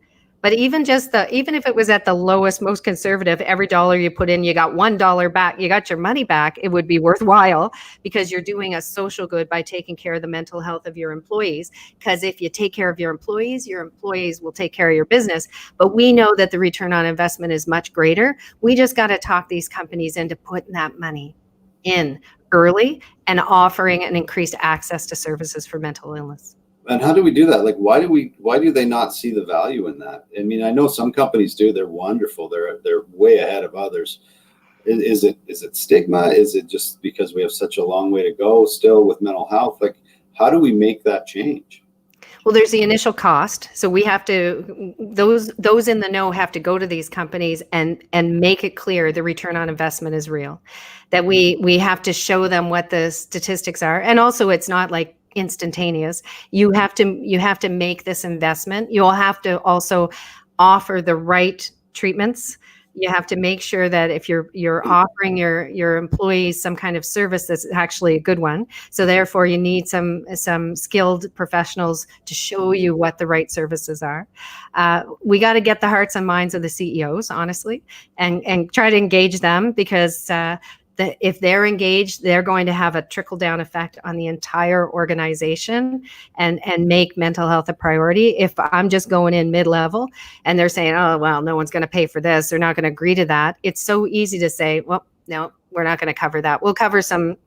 But even if it was at the lowest, most conservative, every dollar you put in, you got $1 back, you got your money back, it would be worthwhile, because you're doing a social good by taking care of the mental health of your employees. Because if you take care of your employees will take care of your business. But we know that the return on investment is much greater. We just got to talk these companies into putting that money in early and offering an increased access to services for mental illness. And how do we do that? Like, why do they not see the value in that? I mean, I know some companies do. They're wonderful. They're way ahead of others. Is it stigma? Is it just because we have such a long way to go still with mental health? Like, how do we make that change? Well, there's the initial cost. So we have to, those in the know have to go to these companies and make it clear the return on investment is real. That we have to show them what the statistics are. And also, it's not like instantaneous. You have to make this investment. You'll have to also offer the right treatments. You have to make sure that if you're offering your employees some kind of service that's actually a good one. So therefore, you need some skilled professionals to show you what the right services are. We got to get the hearts and minds of the CEOs, honestly, and try to engage them, because that if they're engaged, they're going to have a trickle down effect on the entire organization and make mental health a priority. If I'm just going in mid-level and they're saying, oh, well, no one's going to pay for this, they're not going to agree to that. It's so easy to say, well, no, we're not going to cover that. We'll cover some,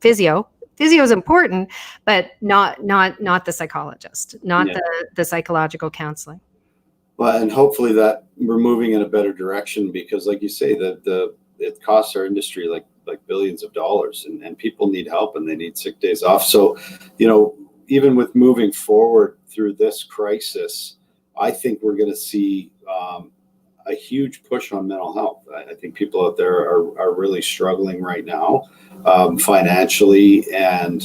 physio. Physio is important, but not the psychologist, not the psychological counseling. Well, and hopefully that we're moving in a better direction, because like you say, it costs our industry like billions of dollars, and people need help and they need sick days off. So, even with moving forward through this crisis, I think we're going to see a huge push on mental health. I think people out there are really struggling right now, financially, and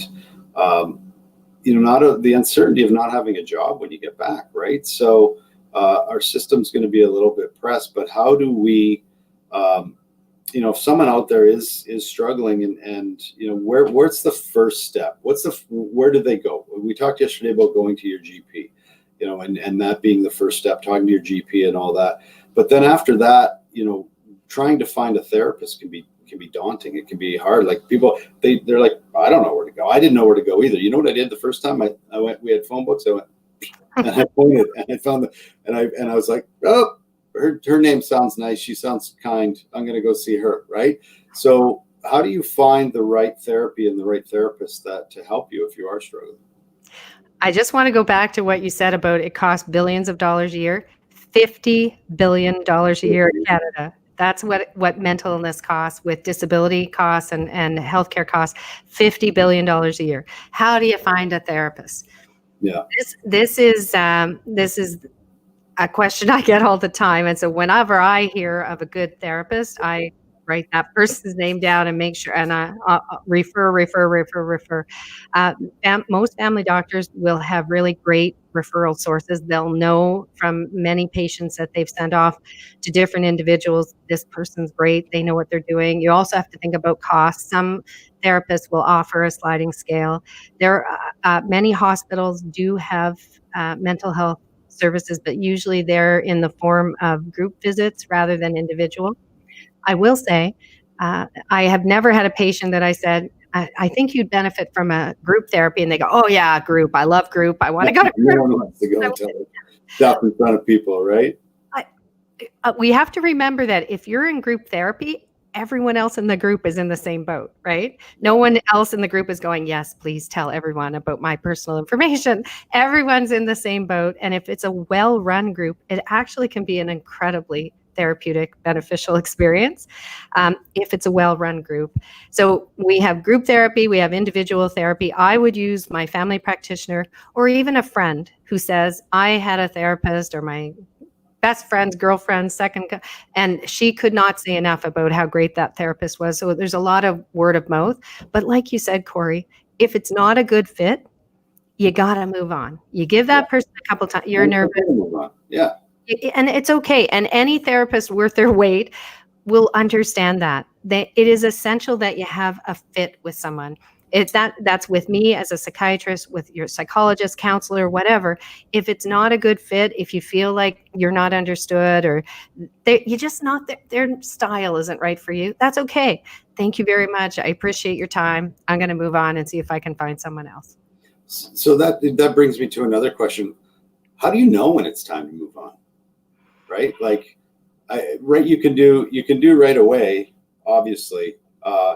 the uncertainty of not having a job when you get back, right? So our system's going to be a little bit pressed, but how do we, if someone out there is struggling and where's the first step? Where do they go? We talked yesterday about going to your GP, and that being the first step, talking to your GP and all that. But then after that, trying to find a therapist can be daunting. It can be hard. Like people, they're like, I don't know where to go. I didn't know where to go either. You know what I did the first time I went? We had phone books. I went and I pointed and I found and I was like, oh, her name sounds nice. She sounds kind. I'm going to go see her. Right. So how do you find the right therapy and the right therapist to help you if you are struggling? I just want to go back to what you said about it costs billions of dollars a year. $50 billion a year in Canada. That's what mental illness costs, with disability costs and healthcare costs, $50 billion a year. How do you find a therapist? Yeah. This is a question I get all the time. And so whenever I hear of a good therapist, I write that person's name down and make sure, and I refer. Most family doctors will have really great referral sources. They'll know from many patients that they've sent off to different individuals, this person's great, they know what they're doing. You also have to think about costs. Some therapists will offer a sliding scale. Many hospitals do have mental health services, but usually they're in the form of group visits rather than individual. I will say, I have never had a patient that I said, I think you'd benefit from a group therapy. And they go, oh yeah, group. I love group. I want to go to group. No one wants to go and tell stuff in front of people, right? We have to remember that if you're in group therapy, everyone else in the group is in the same boat, right? No one else in the group is going, yes, please tell everyone about my personal information. Everyone's in the same boat. And if it's a well-run group, it actually can be an incredibly therapeutic, beneficial experience if it's a well-run group. So we have group therapy, we have individual therapy. I would use my family practitioner or even a friend who says, I had a therapist, or my best friend's girlfriend, and she could not say enough about how great that therapist was. So there's a lot of word of mouth. But like you said, Corey, if it's not a good fit, you got to move on. You give that person a couple times. You're nervous. Yeah. And it's okay. And any therapist worth their weight will understand that it is essential that you have a fit with someone. That's with me as a psychiatrist, with your psychologist, counselor, whatever. If it's not a good fit, if you feel like you're not understood, or you're just not, their style isn't right for you, that's okay. Thank you very much. I appreciate your time. I'm going to move on and see if I can find someone else. So that brings me to another question. How do you know when it's time to move on? Right? You can do right away, obviously.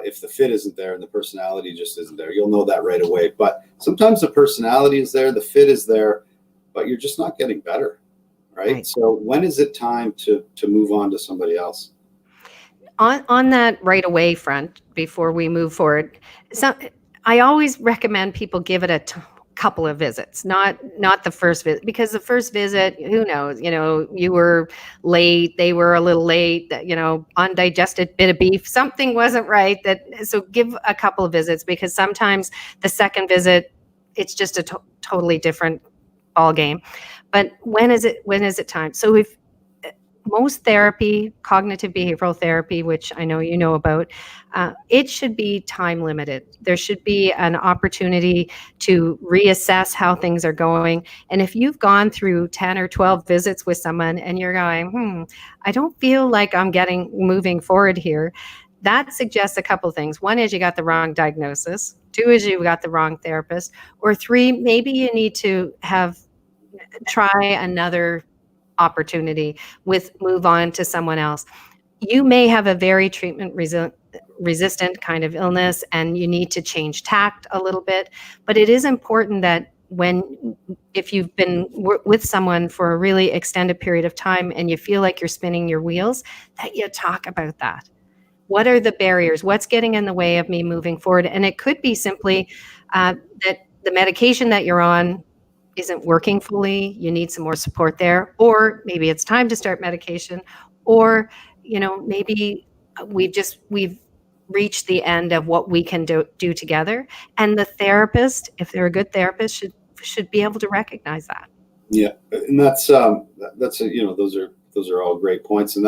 If the fit isn't there and the personality just isn't there, you'll know that right away. But sometimes the personality is there, the fit is there, but you're just not getting better, right? So when is it time to move on to somebody else? On that right away front, before we move forward, I always recommend people give it a couple of visits, not the first visit, because the first visit, who knows, you were late, they were a little late, undigested bit of beef, something wasn't right. So give a couple of visits, because sometimes the second visit, it's just a totally different ball game. But when is it time? So if most therapy, cognitive behavioral therapy, which I know you know about, it should be time limited. There should be an opportunity to reassess how things are going. And if you've gone through 10 or 12 visits with someone and you're going, I don't feel like I'm moving forward here, that suggests a couple things. One is you got the wrong diagnosis. Two is you got the wrong therapist. Or three, maybe you need to try another opportunity move on to someone else. You may have a very treatment resistant kind of illness and you need to change tact a little bit. But it is important that if you've been with someone for a really extended period of time and you feel like you're spinning your wheels, that you talk about that. What are the barriers? What's getting in the way of me moving forward? And it could be simply that the medication that you're on isn't working fully. You need some more support there, or maybe it's time to start medication, or maybe we've reached the end of what we can do together. And the therapist, if they're a good therapist, should be able to recognize that. Yeah, and that's those are all great points, and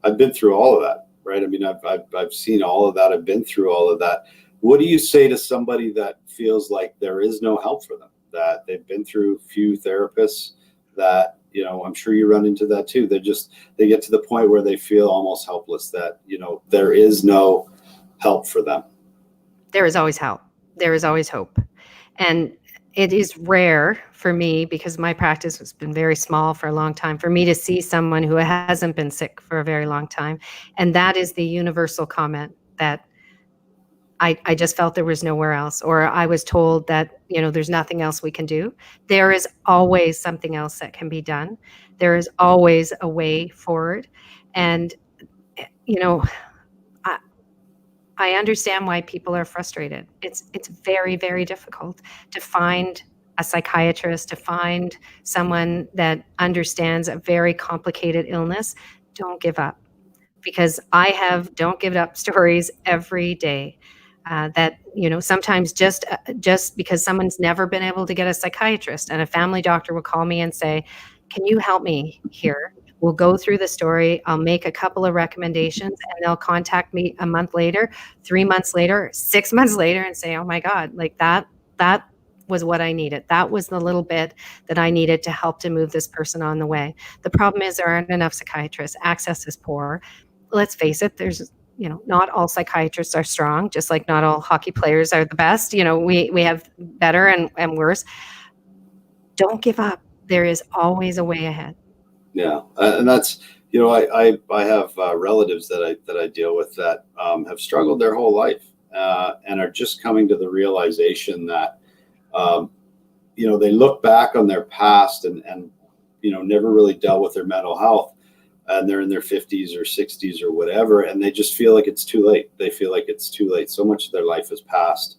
I've been through all of that, right? I mean, I've seen all of that. I've been through all of that. What do you say to somebody that feels like there is no help for them, that they've been through few therapists, that, I'm sure you run into that too. They get to the point where they feel almost helpless, that, there is no help for them? There is always help. There is always hope. And it is rare for me, because my practice has been very small for a long time, for me to see someone who hasn't been sick for a very long time. And that is the universal comment, that I just felt there was nowhere else, or I was told that, there's nothing else we can do. There is always something else that can be done. There is always a way forward. And, I understand why people are frustrated. It's very, very difficult to find a psychiatrist, to find someone that understands a very complicated illness. Don't give up, because I have don't give it up stories every day. That sometimes just because someone's never been able to get a psychiatrist, and a family doctor will call me and say, "Can you help me here?" We'll go through the story. I'll make a couple of recommendations, and they'll contact me a month later, 3 months later, 6 months later, and say, "Oh my God, like that was what I needed. That was the little bit that I needed to help to move this person on the way." The problem is there aren't enough psychiatrists. Access is poor. Let's face it, there's not all psychiatrists are strong, just like not all hockey players are the best. We have better and worse. Don't give up. There is always a way ahead. Yeah, and that's I have relatives that I deal with that have struggled their whole life and are just coming to the realization that they look back on their past and never really dealt with their mental health, and they're in their 50s or 60s or whatever, and they just feel like it's too late. They feel like it's too late. So much of their life has passed,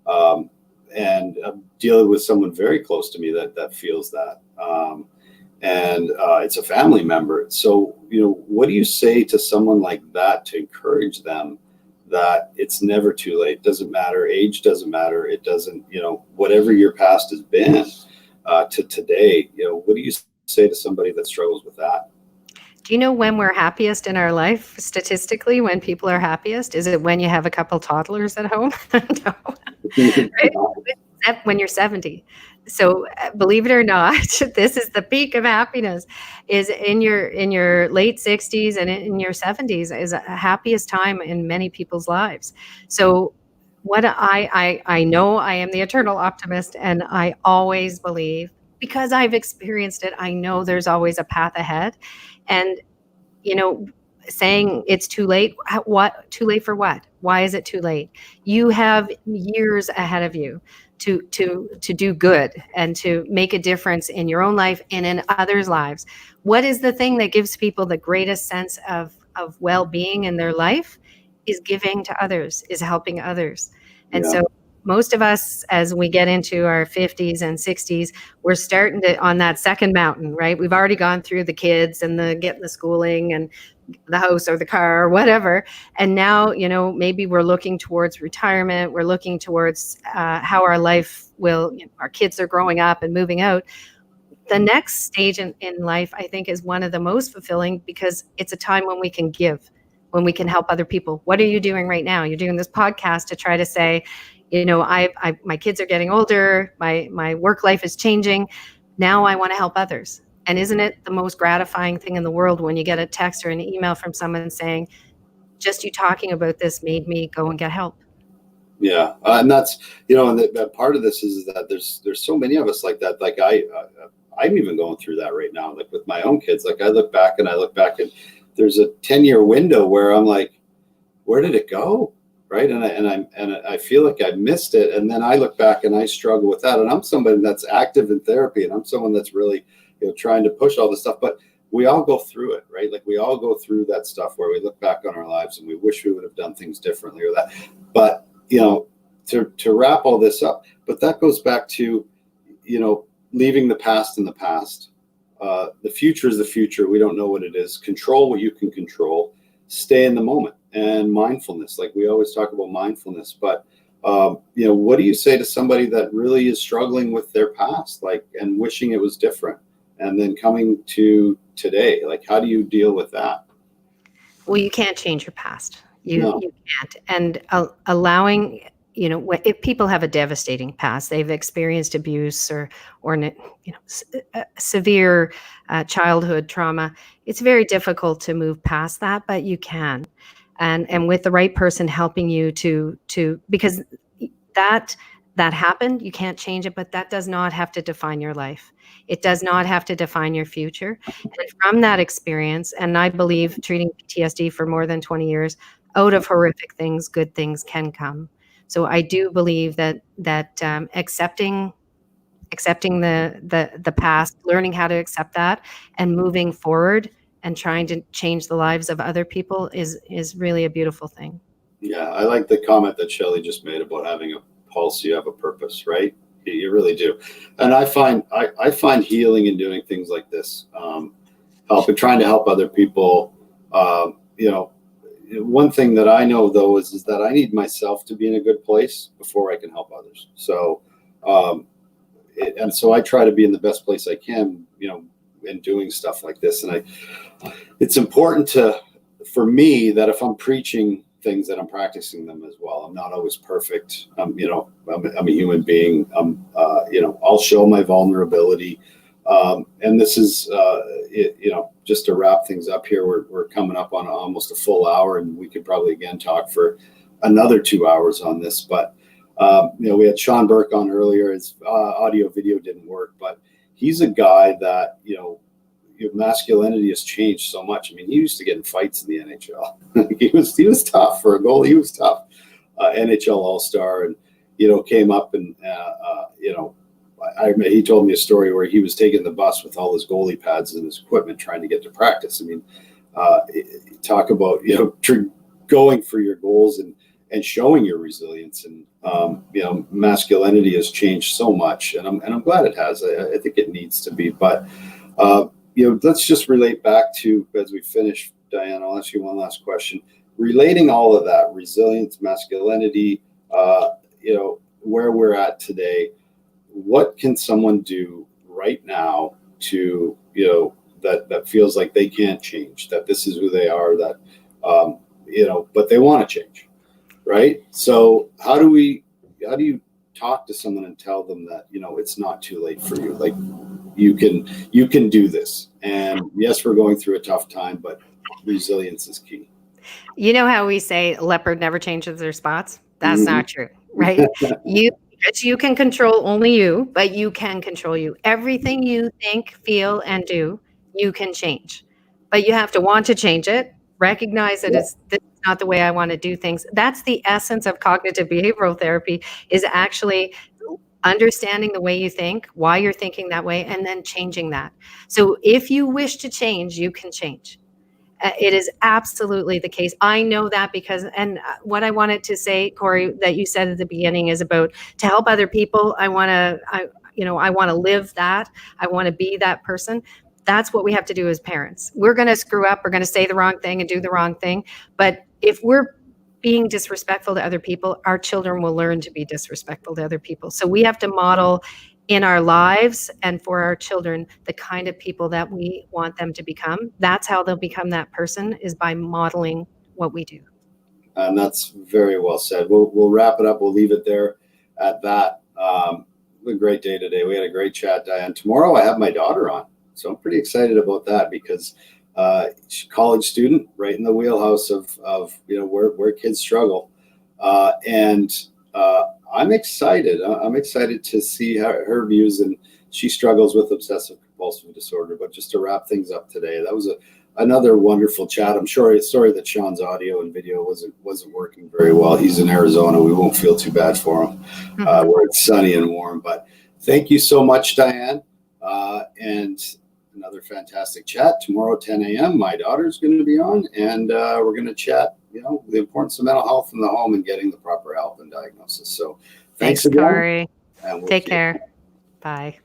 and I'm dealing with someone very close to me that feels that. And it's a family member. So, what do you say to someone like that to encourage them that it's never too late? Doesn't matter. Age doesn't matter. It doesn't, whatever your past has been to today, what do you say to somebody that struggles with that? Do you know when we're happiest in our life, statistically, when people are happiest? Is it when you have a couple toddlers at home? No. Right? When you're 70. So believe it or not, this is the peak of happiness, is in your late 60s and in your 70s is a happiest time in many people's lives. So what I know, I am the eternal optimist, and I always believe, because I've experienced it, I know there's always a path ahead. And saying it's too late, too late for what? Why is it too late? You have years ahead of you to do good and to make a difference in your own life and in others' lives. What is the thing that gives people the greatest sense of well-being in their life? Is giving to others, is helping others. And so most of us, as we get into our 50s and 60s, we're starting to on that second mountain, right? We've already gone through the kids and the getting the schooling and the house or the car or whatever. And now, maybe we're looking towards retirement. We're looking towards how our life will, our kids are growing up and moving out. The next stage in life, I think, is one of the most fulfilling, because it's a time when we can give, when we can help other people. What are you doing right now? You're doing this podcast to try to say, my kids are getting older. My work life is changing. Now I want to help others. And isn't it the most gratifying thing in the world when you get a text or an email from someone saying, just you talking about this made me go and get help. Yeah, and that's, you know, and that part of this is that there's so many of us like that. Like I'm even going through that right now. Like with my own kids, like I look back and there's a 10-year window where I'm like, where did it go? Right. And I feel like I missed it. And then I look back and I struggle with that. And I'm somebody that's active in therapy, and I'm someone that's really, you know, trying to push all this stuff. But we all go through it, right? Like we all go through that stuff where we look back on our lives and we wish we would have done things differently or that. But, you know, to wrap all this up, but that goes back to, you know, leaving the past in the past. The future is the future. We don't know what it is. Control what you can control. Stay in the moment. And mindfulness, like we always talk about mindfulness, but you know, what do you say to somebody that really is struggling with their past, like, and wishing it was different, and then coming to today? Like, how do you deal with that? Well, you can't change your past. No. You can't. And allowing, you know, if people have a devastating past, they've experienced abuse or you know, severe childhood trauma, it's very difficult to move past that, but you can. And with the right person helping you to because that happened, you can't change it, but that does not have to define your life. It does not have to define your future. And from that experience, and I believe treating PTSD for more than 20 years, out of horrific things, good things can come. So I do believe that accepting the past, learning how to accept that, and moving forward and trying to change the lives of other people is really a beautiful thing. Yeah, I like the comment that Shelley just made about having a pulse. You have a purpose, right? You really do. And I find healing in doing things like this, trying to help other people. You know, one thing that I know though is that I need myself to be in a good place before I can help others. So, and so I try to be in the best place I can, you know, in doing stuff like this. And it's important for me that if I'm preaching things, that I'm practicing them as well. I'm not always perfect. You know, I'm a human being. You know, I'll show my vulnerability. And this is, you know, just to wrap things up here, we're coming up on almost a full hour, and we could probably again talk for another 2 hours on this. But, you know, we had Sean Burke on earlier. His audio video didn't work, but he's a guy that, you know, masculinity has changed so much. I mean, he used to get in fights in the NHL. he was tough for a goalie. He was tough. NHL All-Star, and, you know, came up and, you know, he told me a story where he was taking the bus with all his goalie pads and his equipment trying to get to practice. I mean, talk about, you know, going for your goals and showing your resilience. And, you know, masculinity has changed so much, and I'm glad it has. I think it needs to be, but, you know, let's just relate back to, as we finish, Diane, I'll ask you one last question. Relating all of that, resilience, masculinity, you know, where we're at today, what can someone do right now to, you know, that feels like they can't change, that this is who they are, that, you know, but they want to change, right? So how do you talk to someone and tell them that, you know, it's not too late for you? Like, you can do this. And yes, we're going through a tough time, but resilience is key. You know how we say leopard never changes their spots? That's not true, right? You can control only you, but you can control you. Everything you think, feel, and do, you can change. But you have to want to change it, recognize that this is not the way I want to do things. That's the essence of cognitive behavioral therapy, is actually understanding the way you think, why you're thinking that way, and then changing that. So if you wish to change, you can change. It is absolutely the case. I know that because, and what I wanted to say, Corey, that you said at the beginning is about to help other people. I want to live that. I want to be that person. That's what we have to do as parents. We're going to screw up. We're going to say the wrong thing and do the wrong thing. But if we're being disrespectful to other people, our children will learn to be disrespectful to other people. So we have to model in our lives and for our children the kind of people that we want them to become. That's how they'll become that person, is by modeling what we do. And that's very well said. We'll wrap it up. We'll leave it there at that. A great day today. We had a great chat, Diane. Tomorrow I have my daughter on, so I'm pretty excited about that, because college student, right in the wheelhouse of where kids struggle. I'm excited. I'm excited to see her views, and she struggles with obsessive compulsive disorder. But just to wrap things up today, that was another wonderful chat. I'm sorry that Sean's audio and video wasn't working very well. He's in Arizona. We won't feel too bad for him where it's sunny and warm. But thank you so much, Diane. And another fantastic chat tomorrow, 10 a.m. My daughter's going to be on, and we're going to chat, the importance of mental health in the home and getting the proper help and diagnosis. So thanks again. Corey. And we'll Take care. Bye.